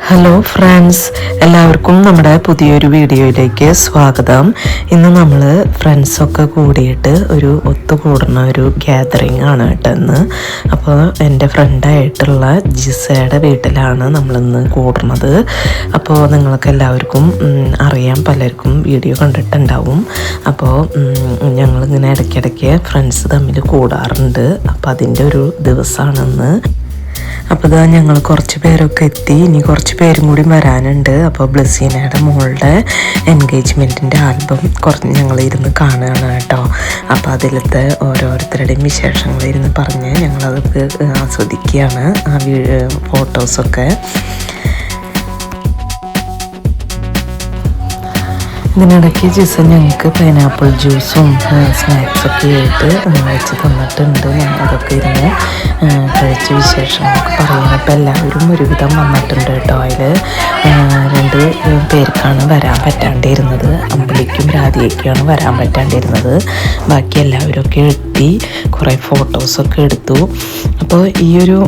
Hello friends, എല്ലാവർക്കും നമ്മുടെ പുതിയൊരു വീഡിയോയിലേക്ക് സ്വാഗതം. ഇന്ന് നമ്മൾ ഫ്രണ്ട്സൊക്കെ കൂടിയിട്ട് ഒരു ഒത്തുകൂടുന്ന ഒരു ഗ്യാതറിങ് ആണ് കേട്ടോ ഇന്ന്. അപ്പോൾ എൻ്റെ ഫ്രണ്ടായിട്ടുള്ള ജിസയുടെ വീട്ടിലാണ് നമ്മളിന്ന് കൂടുന്നത്. അപ്പോൾ നിങ്ങൾക്ക് എല്ലാവർക്കും അറിയാം, പലർക്കും വീഡിയോ കണ്ടിട്ടുണ്ടാവും. അപ്പോൾ ഞങ്ങളിങ്ങനെ ഇടയ്ക്കിടയ്ക്ക് ഫ്രണ്ട്സ് തമ്മിൽ കൂടാറുണ്ട്. അപ്പോൾ അതിൻ്റെ ഒരു ദിവസമാണെന്ന്. അപ്പോൾ ഇതാ ഞങ്ങൾ കുറച്ച് പേരൊക്കെ എത്തി, ഇനി കുറച്ച് പേരും കൂടി വരാനുണ്ട്. അപ്പോൾ ബ്ലസീനയുടെ മോളുടെ എൻഗേജ്മെൻറ്റിൻ്റെ ആൽബം കുറച്ച് ഞങ്ങളിരുന്ന് കാണുകയാണ് കേട്ടോ. അപ്പോൾ അതിലത്തെ ഓരോരുത്തരുടെയും വിശേഷങ്ങളിരുന്ന് പറഞ്ഞ് ഞങ്ങളതൊക്കെ ആസ്വദിക്കുകയാണ്, ആ ഫോട്ടോസൊക്കെ. ഇതിനിടയ്ക്ക് ജിസ ഞങ്ങൾക്ക് പൈനാപ്പിൾ ജ്യൂസും സ്നാക്സൊക്കെ ആയിട്ട് വെച്ച് തന്നിട്ടുണ്ട്. ഞങ്ങളതൊക്കെ ഇരുന്ന് കഴിച്ച വിശേഷങ്ങളൊക്കെ പറയണം. അപ്പോൾ എല്ലാവരും ഒരുവിധം വന്നിട്ടുണ്ട് കേട്ടോ. അതിൽ 2 പേർക്കാണ് വരാൻ പറ്റാണ്ടിരുന്നത്. അമ്പലിക്കും രാധികയ്ക്കാണ് വരാൻ പറ്റാണ്ടിരുന്നത്. ബാക്കി എല്ലാവരൊക്കെ എത്തി കുറേ ഫോട്ടോസൊക്കെ എടുത്തു. അപ്പോൾ ഈ ഒരു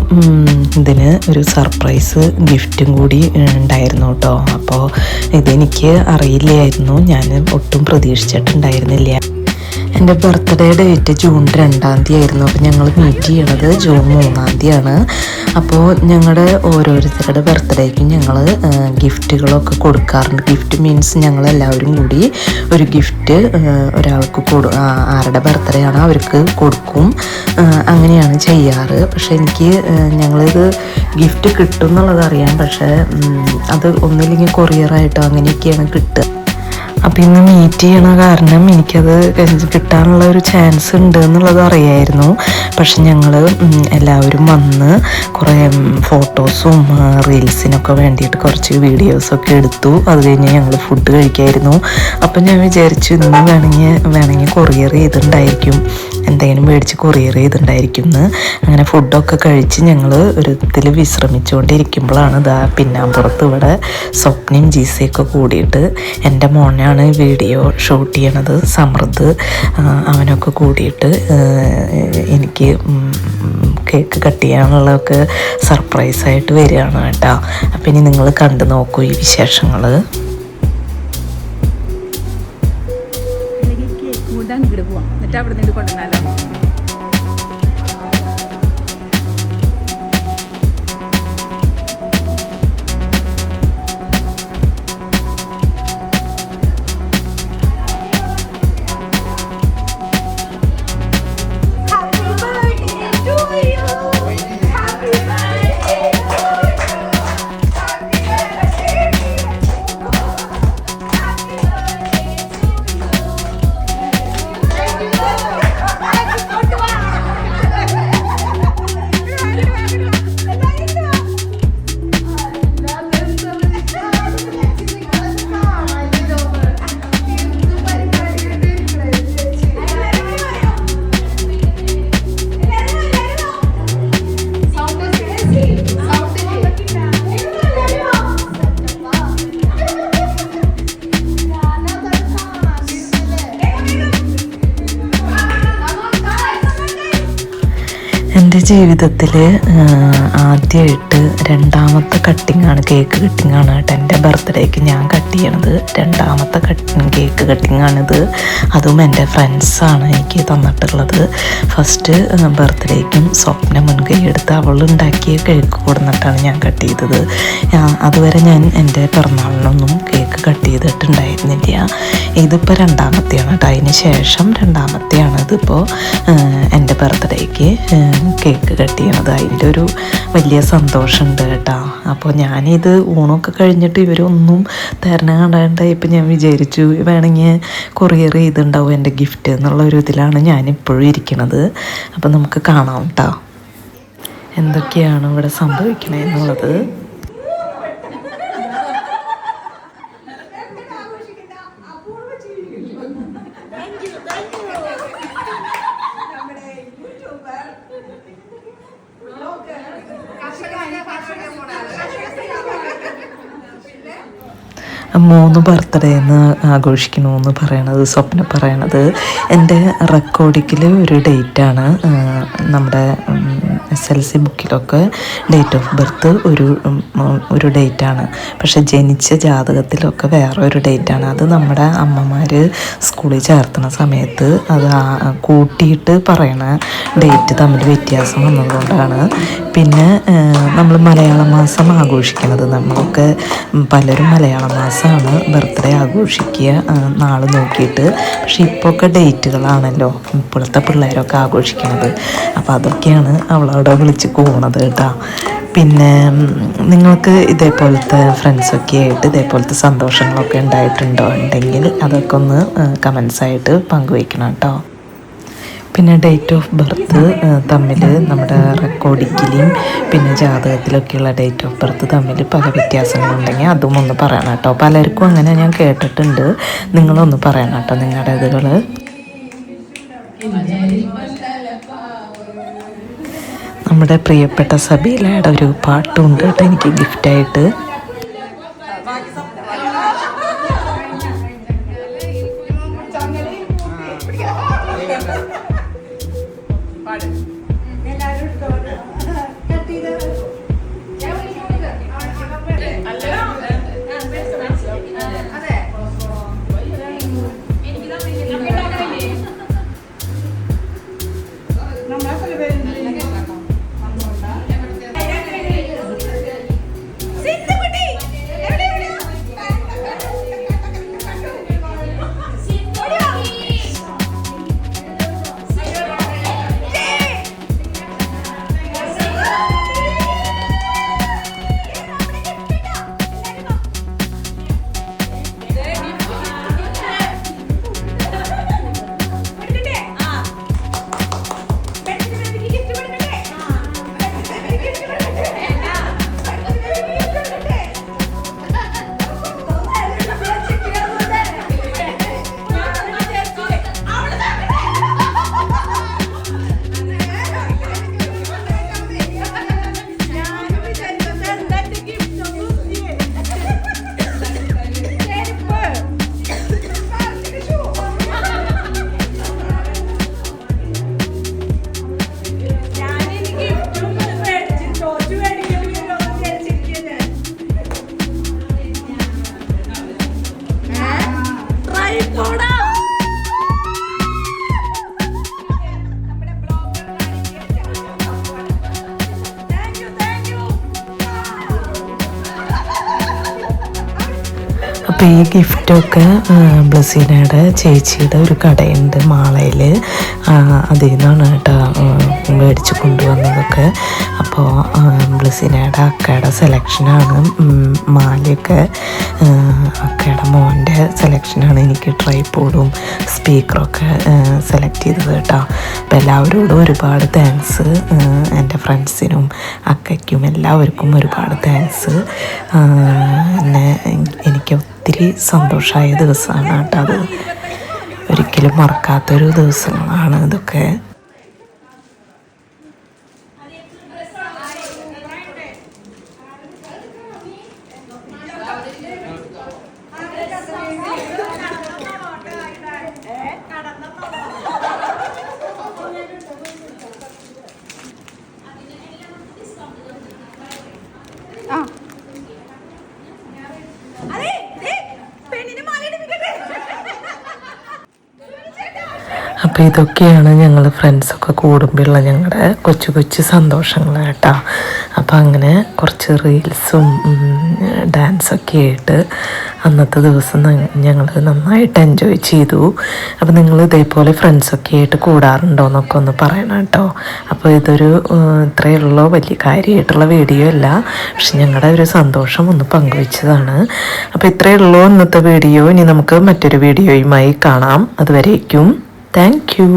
ഇതിന് ഒരു സർപ്രൈസ് ഗിഫ്റ്റും കൂടി ഉണ്ടായിരുന്നു കേട്ടോ. അപ്പോൾ ഇതെനിക്ക് അറിയില്ലായിരുന്നു, ഞാൻ ഒട്ടും പ്രതീക്ഷിച്ചിട്ടുണ്ടായിരുന്നില്ല. എൻ്റെ ബർത്ത്ഡേ ഡേറ്റ് ജൂൺ 2-ാം തീയതി ആയിരുന്നു. അപ്പോൾ ഞങ്ങൾ മീറ്റ് ചെയ്യണത് ജൂൺ 3-ാം തീയതിയാണ്. അപ്പോൾ ഞങ്ങളുടെ ഓരോരുത്തരുടെ ബർത്ത്ഡേക്കും ഞങ്ങൾ ഗിഫ്റ്റുകളൊക്കെ കൊടുക്കാറുണ്ട്. ഗിഫ്റ്റ് മീൻസ് ഞങ്ങളെല്ലാവരും കൂടി ഒരു ഗിഫ്റ്റ് ഒരാൾക്ക് ആരുടെ ബർത്ത്ഡേ ആണോ അവർക്ക് കൊടുക്കും. അങ്ങനെയാണ് ചെയ്യാറ്. പക്ഷേ എനിക്ക് ഞങ്ങളിത് ഗിഫ്റ്റ് കിട്ടും എന്നുള്ളത് അറിയാം. പക്ഷേ അത് ഒന്നില്ലെങ്കിൽ കൊറിയറായിട്ടോ അങ്ങനെയൊക്കെയാണ് കിട്ടുക. അപ്പം ഇന്ന് മീറ്റ് ചെയ്യണ കാരണം എനിക്കത് കിട്ടാനുള്ള ഒരു ചാൻസ് ഉണ്ട് എന്നുള്ളത് അറിയായിരുന്നു. പക്ഷെ ഞങ്ങൾ എല്ലാവരും വന്ന് കുറേ ഫോട്ടോസും റീൽസിനൊക്കെ വേണ്ടിയിട്ട് കുറച്ച് വീഡിയോസൊക്കെ എടുത്തു. അത് കഴിഞ്ഞ് ഞങ്ങൾ ഫുഡ് കഴിക്കായിരുന്നു. അപ്പം ഞാൻ വിചാരിച്ചു ഇന്ന് വേണമെങ്കിൽ കൊറിയർ ചെയ്തിട്ടുണ്ടായിരിക്കും, എന്തെങ്കിലും മേടിച്ച് കൊറിയർ ചെയ്തിട്ടുണ്ടായിരിക്കും എന്ന്. അങ്ങനെ ഫുഡൊക്കെ കഴിച്ച് ഞങ്ങൾ ഒരു ഇതിൽ വിശ്രമിച്ചുകൊണ്ടിരിക്കുമ്പോഴാണ് പിന്നാമ്പുറത്ത് ഇവിടെ സ്വപ്നയും ജീസയൊക്കെ കൂടിയിട്ട് എൻ്റെ മോനാണ് വീഡിയോ ഷൂട്ട് ചെയ്യണത്, സമൃദ്ധ്. അവനൊക്കെ കൂടിയിട്ട് എനിക്ക് കേക്ക് കട്ട് ചെയ്യാനുള്ളതൊക്കെ സർപ്രൈസായിട്ട് വരികയാണ് കേട്ടോ. അപ്പം ഇനി നിങ്ങൾ കണ്ടു നോക്കൂ ഈ വിശേഷങ്ങൾ. എന്നിട്ട് അവിടെ നിന്ന് കൊണ്ടുവന്നാലോ. എൻ്റെ ജീവിതത്തിൽ ആദ്യമായിട്ട് 2ാമത്തെ കട്ടിങ്ങാണ്, കേക്ക് കട്ടിങ്ങാണ് കേട്ടോ. എൻ്റെ ബർത്ത്ഡേക്ക് ഞാൻ കട്ട് ചെയ്യണത് 2ാമത്തെ കേക്ക് കട്ടിങ്ങാണിത്. അതും എൻ്റെ ഫ്രണ്ട്സാണ് എനിക്ക് തന്നിട്ടുള്ളത്. ഫസ്റ്റ് ബർത്ത്ഡേക്കും സ്വപ്ന മുൻകൈ എടുത്ത് അവളുണ്ടാക്കിയ കേക്ക് കൊടുന്നിട്ടാണ് ഞാൻ കട്ട് ചെയ്തത്. അതുവരെ ഞാൻ എൻ്റെ പിറന്നാളിനൊന്നും കേക്ക് കട്ട് ചെയ്തിട്ടുണ്ടായിരുന്നില്ല. ഇതിപ്പോൾ 2ാമത്തെയാണ് കേട്ടോ. അതിന് ശേഷം 2ാമത്തെയാണ് ഇതിപ്പോൾ എൻ്റെ ബർത്ത്ഡേക്ക് കേക്ക് കട്ട് ചെയ്യണത്. അതിൻ്റെ ഒരു വലിയ സന്തോഷമുണ്ട് കേട്ടോ. അപ്പോൾ ഞാനിത് ഊണൊക്കെ കഴിഞ്ഞിട്ട് ഇവരൊന്നും തരണ കണ്ടാണ്ട് ഇപ്പം ഞാൻ വിചാരിച്ചു വേണമെങ്കിൽ കൊറിയർ ചെയ്തിട്ടുണ്ടാവും എൻ്റെ ഗിഫ്റ്റ് എന്നുള്ള ഒരു ഇതിലാണ് ഞാനിപ്പോഴും ഇരിക്കണത്. അപ്പം നമുക്ക് കാണാം കേട്ടോ എന്തൊക്കെയാണ് ഇവിടെ സംഭവിക്കണേന്നുള്ളത്. മൂന്ന് ബർത്ത്ഡേന്ന് ആഘോഷിക്കണമെന്ന് പറയണത് സ്വപ്ന പറയണത്. എൻ്റെ റെക്കോർഡിങ്ങിൽ ഒരു ഡേറ്റാണ് നമ്മുടെ SLC ബുക്കിലൊക്കെ ഡേറ്റ് ഓഫ് ബർത്ത് ഒരു ഡേറ്റാണ്, പക്ഷെ ജനിച്ച ജാതകത്തിലൊക്കെ വേറെ ഒരു ഡേറ്റാണ്. അത് നമ്മുടെ അമ്മമാർ സ്കൂളിൽ ചേർത്തുന്ന സമയത്ത് അത് കൂട്ടിയിട്ട് പറയണ ഡേറ്റ് തമ്മിൽ വ്യത്യാസം വന്നതുകൊണ്ടാണ്. പിന്നെ നമ്മൾ മലയാള മാസം ആഘോഷിക്കുന്നത്, നമ്മളൊക്കെ പലരും മലയാള മാസമാണ് ബർത്ത്ഡേ ആഘോഷിക്കുക നാൾ നോക്കിയിട്ട്. പക്ഷെ ഇപ്പോഴൊക്കെ ഡേറ്റുകളാണല്ലോ ഇപ്പോഴത്തെ പിള്ളേരൊക്കെ ആഘോഷിക്കുന്നത്. അപ്പോൾ അതൊക്കെയാണ് അവളവിടെ വിളിച്ച് കൂണത് കേട്ടോ. പിന്നെ നിങ്ങൾക്ക് ഇതേപോലത്തെ ഫ്രണ്ട്സൊക്കെ ആയിട്ട് ഇതേപോലത്തെ സന്തോഷങ്ങളൊക്കെ ഉണ്ടായിട്ടുണ്ടോ? ഉണ്ടെങ്കിൽ അതൊക്കെ ഒന്ന് കമൻസായിട്ട് പങ്കുവയ്ക്കണം കേട്ടോ. പിന്നെ ഡേറ്റ് ഓഫ് ബർത്ത് തമ്മിൽ നമ്മുടെ റെക്കോർഡിങ്ങിലും പിന്നെ ജാതകത്തിലൊക്കെയുള്ള ഡേറ്റ് ഓഫ് ബർത്ത് തമ്മിൽ പല വ്യത്യാസങ്ങളുണ്ടെങ്കിൽ അതും ഒന്ന് പറയണം കേട്ടോ. പലർക്കും അങ്ങനെ ഞാൻ കേട്ടിട്ടുണ്ട്, നിങ്ങളൊന്ന് പറയണം കേട്ടോ നിങ്ങളുടെ ഇതുകൾ. നമ്മുടെ പ്രിയപ്പെട്ട സബീലയുടെ ഒരു പാട്ടുണ്ട് കേട്ടോ എനിക്ക് ഗിഫ്റ്റായിട്ട്. അപ്പോൾ ഈ ഗിഫ്റ്റൊക്കെ ബ്ലസീനയുടെ ചേച്ചിയുടെ ഒരു കടയുണ്ട് മാളയിൽ, അതിൽ നിന്നാണ് കേട്ടോ മേടിച്ച് കൊണ്ടുവന്നതൊക്കെ. അപ്പോൾ ബ്ലസീനയുടെ അക്കയുടെ സെലക്ഷനാണ് മാലയൊക്കെ, അക്കയുടെ മോൻ്റെ സെലക്ഷനാണ് എനിക്ക് ട്രൈപോഡും സ്പീക്കറൊക്കെ സെലക്ട് ചെയ്തത് കേട്ടോ. അപ്പോൾ എല്ലാവരോടും ഒരുപാട് താങ്ക്സ്, എൻ്റെ ഫ്രണ്ട്സിനും അക്കയ്ക്കും എല്ലാവർക്കും ഒരുപാട് താങ്ക്സ്. എനിക്ക് ഒത്തിരി സന്തോഷമായ ദിവസമാണ് കേട്ടോ അത്, ഒരിക്കലും മറക്കാത്തൊരു ദിവസങ്ങളാണ് ഇതൊക്കെ. അപ്പോൾ ഇതൊക്കെയാണ് ഞങ്ങൾ ഫ്രണ്ട്സൊക്കെ കൂടുമ്പോഴുള്ള ഞങ്ങളുടെ കൊച്ചു കൊച്ചു സന്തോഷങ്ങൾ കേട്ടോ. അപ്പോൾ അങ്ങനെ കുറച്ച് റീൽസും ഡാൻസൊക്കെ ആയിട്ട് അന്നത്തെ ദിവസം ഞങ്ങൾ നന്നായിട്ട് എൻജോയ് ചെയ്തു. അപ്പോൾ നിങ്ങൾ ഇതേപോലെ ഫ്രണ്ട്സൊക്കെ ആയിട്ട് കൂടാറുണ്ടോ എന്നൊക്കെ ഒന്ന് പറയണം കേട്ടോ. അപ്പോൾ ഇതൊരു ഇത്രയുള്ളൂ, വലിയ കാര്യമായിട്ടുള്ള വീഡിയോ അല്ല, പക്ഷെ ഞങ്ങളുടെ ഒരു സന്തോഷം ഒന്ന് പങ്കുവെച്ചതാണ്. അപ്പോൾ ഇത്രയുള്ളൂ ഇന്നത്തെ വീഡിയോ. ഇനി നമുക്ക് മറ്റൊരു വീഡിയോയുമായി കാണാം. അതുവരേക്കും താങ്ക് യു.